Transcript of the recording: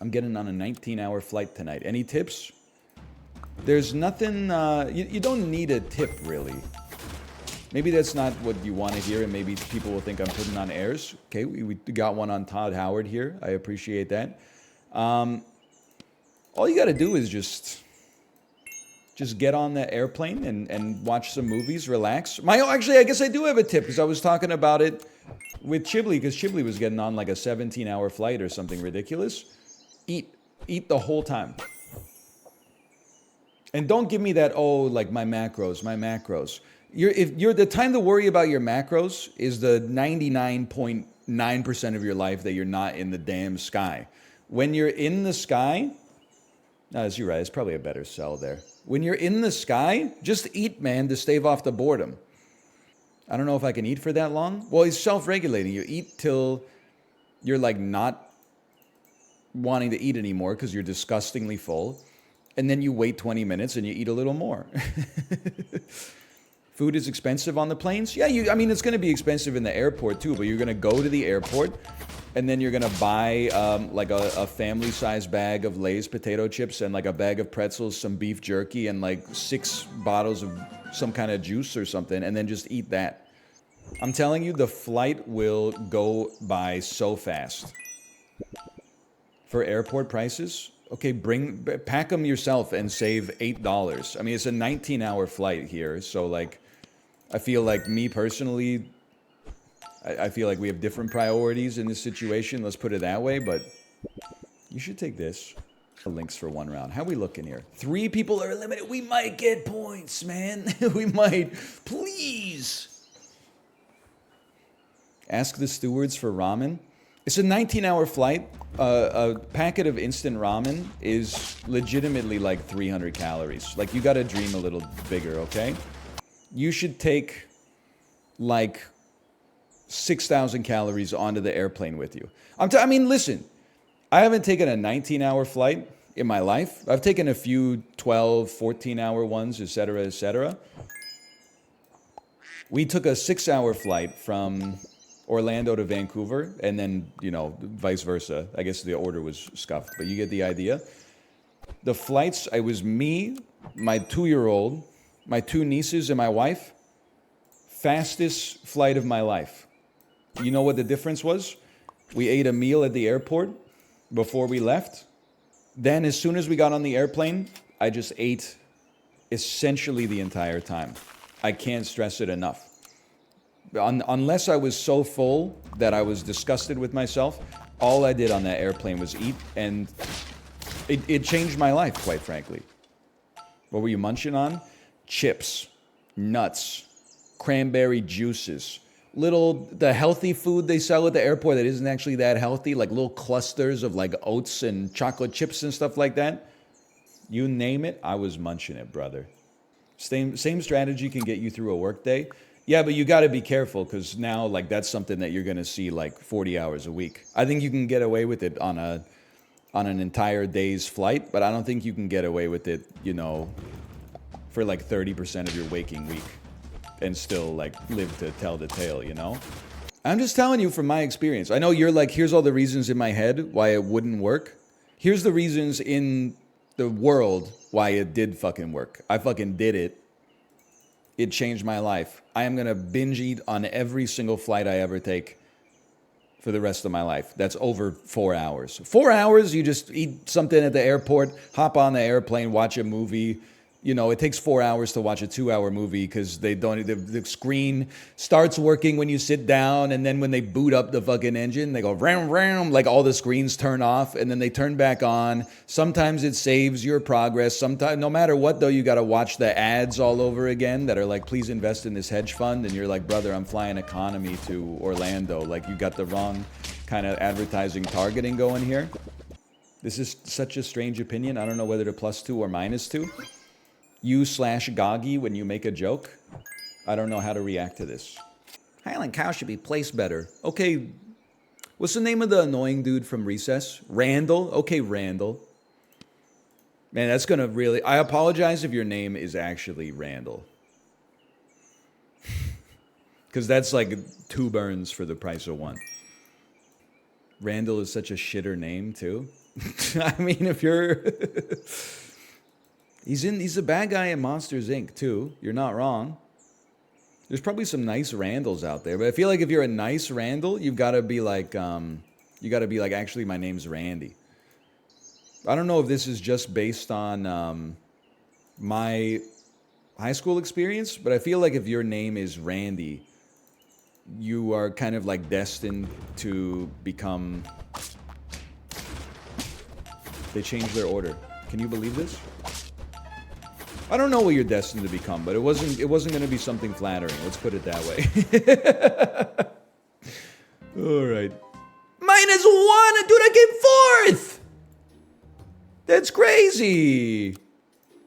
I'm getting on a 19-hour flight tonight. Any tips? There's nothing, you don't need a tip, really. Maybe that's not what you want to hear, and maybe people will think I'm putting on airs. Okay, we got one on Todd Howard here. I appreciate that. All you got to do is just get on the airplane and watch some movies, relax. Actually, I guess I do have a tip, because I was talking about it with Chibli, because Chibli was getting on like a 17-hour flight or something ridiculous. Eat the whole time. And don't give me that, oh, like my macros. The time to worry about your macros is the 99.9% of your life that you're not in the damn sky. When you're in the sky, you're right, it's probably a better sell there. When you're in the sky, just eat, man, to stave off the boredom. I don't know if I can eat for that long. Well, it's self-regulating. You eat till you're like not wanting to eat anymore because you're disgustingly full. And then you wait 20 minutes and you eat a little more. Food is expensive on the planes? Yeah, it's going to be expensive in the airport too, but you're going to go to the airport and then you're going to buy like a family-sized bag of Lay's potato chips and like a bag of pretzels, some beef jerky, and like 6 bottles of some kind of juice or something, and then just eat that. I'm telling you, the flight will go by so fast. For airport prices, okay, pack them yourself and save $8. I mean, it's a 19-hour flight here, so like, I feel like me personally, I feel like we have different priorities in this situation. Let's put it that way, but you should take this. Links for 1 round. How we looking here? 3 people are eliminated. We might get points, man. We might. Please. Ask the stewards for ramen. It's a 19-hour flight. A packet of instant ramen is legitimately like 300 calories. Like, you gotta dream a little bigger, okay? You should take like 6,000 calories onto the airplane with you. Listen, I haven't taken a 19-hour flight in my life. I've taken a few 12, 14-hour ones, etc., etc. We took a 6-hour flight from Orlando to Vancouver, and then, vice versa. I guess the order was scuffed, but you get the idea. The flights, it was me, my 2-year-old, my 2 nieces, and my wife. Fastest flight of my life. You know what the difference was? We ate a meal at the airport before we left. Then, as soon as we got on the airplane, I just ate essentially the entire time. I can't stress it enough. Unless I was so full that I was disgusted with myself, all I did on that airplane was eat, and it changed my life, quite frankly. What were you munching on? Chips, nuts, cranberry juices, the healthy food they sell at the airport that isn't actually that healthy, like little clusters of like oats and chocolate chips and stuff like that. You name it, I was munching it, brother. Same strategy can get you through a workday. Yeah, but you got to be careful, because now, like, that's something that you're going to see like 40 hours a week. I think you can get away with it on an entire day's flight, but I don't think you can get away with it, for like 30% of your waking week and still like live to tell the tale, I'm just telling you from my experience. I know you're like, here's all the reasons in my head why it wouldn't work. Here's the reasons in the world why it did fucking work. I fucking did it. It changed my life. I am going to binge eat on every single flight I ever take for the rest of my life. That's over 4 hours. 4 hours, you just eat something at the airport, hop on the airplane, watch a movie. It takes 4 hours to watch a 2-hour movie because the screen starts working when you sit down, and then when they boot up the fucking engine, they go ram ram, like all the screens turn off, and then they turn back on. Sometimes it saves your progress. Sometimes, no matter what though, you got to watch the ads all over again that are like, please invest in this hedge fund, and you're like, brother, I'm flying economy to Orlando. Like, you got the wrong kind of advertising targeting going here. This is such a strange opinion. I don't know whether to +2 or -2. You/Goggy when you make a joke. I don't know how to react to this. Highland Cow should be placed better. Okay, what's the name of the annoying dude from Recess? Randall? Okay, Randall. Man, that's gonna really... I apologize if your name is actually Randall. Because that's like 2 burns for the price of 1. Randall is such a shitter name, too. I mean, if you're... he's a bad guy in Monsters, Inc., too. You're not wrong. There's probably some nice Randalls out there, but I feel like if you're a nice Randall, you've got to be like, actually, my name's Randy. I don't know if this is just based on my high school experience, but I feel like if your name is Randy, you are kind of like destined to become... They changed their order. Can you believe this? I don't know what you're destined to become, but it wasn't going to be something flattering. Let's put it that way. All right. -1, dude, I came 4th. That's crazy.